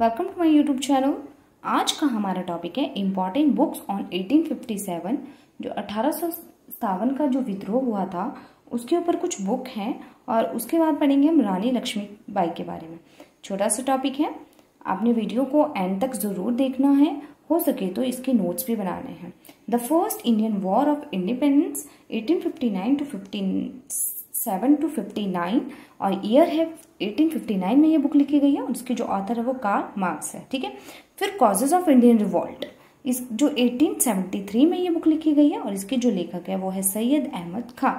Welcome to my YouTube channel. आज का हमारा टॉपिक है इम्पॉर्टेंट बुक्स ऑन 1857। जो 1857 का जो विद्रोह हुआ था उसके ऊपर कुछ बुक हैं और उसके बाद पढ़ेंगे हम रानी लक्ष्मीबाई के बारे में। छोटा सा टॉपिक है, आपने वीडियो को एंड तक ज़रूर देखना है, हो सके तो इसके नोट्स भी बनाने हैं। The first Indian war of independence 1859 to 57 to 59 और ईयर है 1859 में ये बुक लिखी गई है और उसके जो ऑथर है वो कार्ल मार्क्स है। ठीक है, फिर कॉजेज ऑफ इंडियन रिवॉल्ट इस जो 1873 में ये बुक लिखी गई है और इसके जो लेखक है वो है सैयद अहमद खां।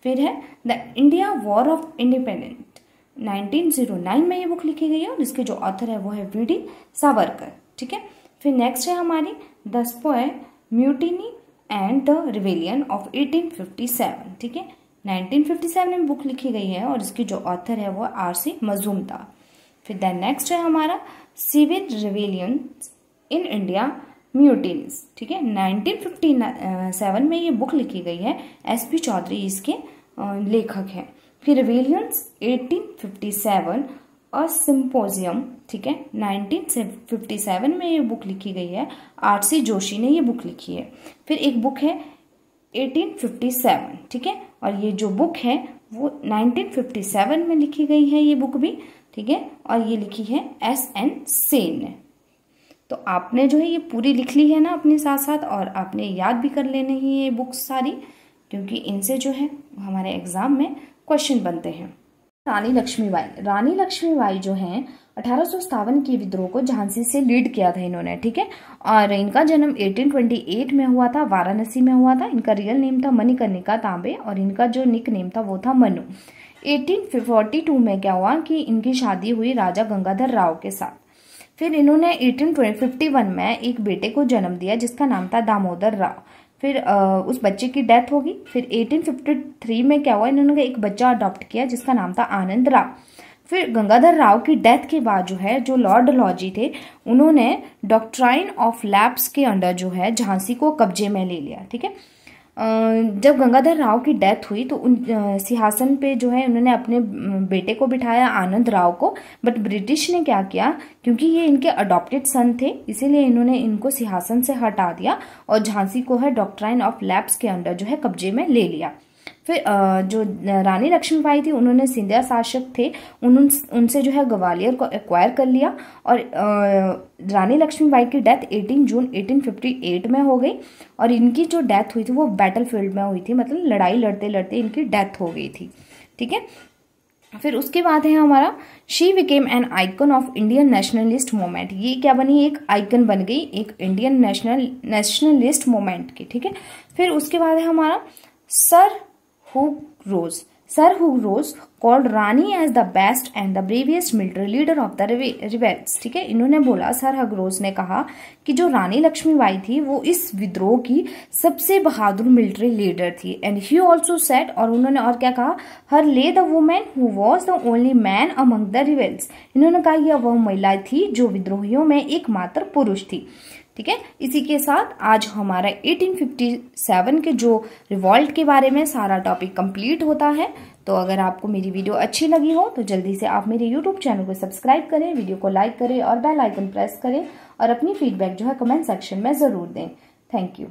फिर है the India war of independent 1909 में ये बुक लिखी गई है और इसके जो ऑथर है वो है वी.डी. सावरकर। ठीक है, फिर नेक्स्ट है हमारी the sepoy mutiny and the rebellion of 1857। ठीक है, 1957 में बुक लिखी गई है और इसकी जो ऑथर है वो आर.सी. मजूमदार। फिर देन नेक्स्ट है हमारा civil rebellion in India mutinies. ठीक है, 1957 में ये बुक लिखी गई है, एस.पी. चौधरी इसके लेखक हैं। फिर रिवेलियंस 1857 और सिंपोजियम। ठीक है, 1957 में ये बुक लिखी गई है, आर.सी. जोशी ने ये बुक लिखी है। फिर एक बुक है 1857। ठीक है, और ये जो बुक है वो 1957 में लिखी गई है ये बुक भी। ठीक है, और ये लिखी है S.N. सेन ने। तो आपने जो है ये पूरी लिख ली है ना अपने साथ साथ, और आपने याद भी कर लेनी है ये बुक्स सारी, क्योंकि इनसे जो है हमारे एग्जाम में क्वेश्चन बनते हैं। रानी लक्ष्मीबाई जो हैं 1857 के विद्रोह को झांसी से लीड किया था इन्होंने। ठीक है, और इनका जन्म 1828 में हुआ था, वाराणसी में हुआ था। इनका रियल नेम था मणिकर्णिका तांबे और इनका जो निक नेम था वो था मनु। 1842 में क्या हुआ कि इनकी शादी हुई राजा गंगाधर राव के साथ। फिर इन्होंने 1851 में एक बेटे को जन्म दिया जिसका नाम था दामोदर राव। फिर उस बच्चे की डेथ होगी। फिर 1853 में क्या हुआ, इन्होंने एक बच्चा अडॉप्ट किया जिसका नाम था आनंद राव। फिर गंगाधर राव की डेथ के बाद जो है जो लॉर्ड डलहौजी थे उन्होंने डॉक्ट्राइन ऑफ लैप्स के अंडर जो है झांसी को कब्जे में ले लिया। ठीक है, जब गंगाधर राव की डेथ हुई तो उन सिंहासन पे जो है उन्होंने अपने बेटे को बिठाया, आनंद राव को। बट ब्रिटिश ने क्या किया, क्योंकि ये इनके अडॉप्टेड सन थे इसीलिए इन्होंने इनको सिंहासन से हटा दिया और झांसी को है डॉक्ट्राइन ऑफ लैप्स के अंडर जो है कब्जे में ले लिया। फिर जो रानी लक्ष्मीबाई थी उन्होंने सिंधिया शासक थे उनसे जो है ग्वालियर को एक्वायर कर लिया और रानी लक्ष्मीबाई की डेथ 18 जून 1858 में हो गई और इनकी जो डेथ हुई थी वो बैटलफील्ड में हुई थी, मतलब लड़ाई लड़ते लड़ते इनकी डेथ हो गई थी। ठीक है, फिर उसके बाद है हमारा she became an icon of Indian nationalist movement. ये क्या बनी, एक आइकन बन गई एक इंडियन नेशनलिस्ट मूवमेंट की। ठीक है, फिर उसके बाद है हमारा sir Hugh Rose called Rani as the best and the bravest military leader of the rebels. ठीक है, इन्होंने बोला, सर हुग रोज ने कहा कि जो रानी लक्ष्मीबाई थी वो इस विद्रोह की सबसे बहादुर मिलिट्री लीडर थी। एंड ही ऑल्सो सेड, और उन्होंने और क्या कहा, हर ले the women who was the only man among the rebels. इन्होंने कहा यह वह महिला थी जो विद्रोहियों में एकमात्र पुरुष थी। ठीक है, इसी के साथ आज हमारा 1857 के जो रिवॉल्ट के बारे में सारा टॉपिक कंप्लीट होता है। तो अगर आपको मेरी वीडियो अच्छी लगी हो तो जल्दी से आप मेरे यूट्यूब चैनल को सब्सक्राइब करें, वीडियो को लाइक करें और बेल आइकन प्रेस करें और अपनी फीडबैक जो है कमेंट सेक्शन में ज़रूर दें। Thank you.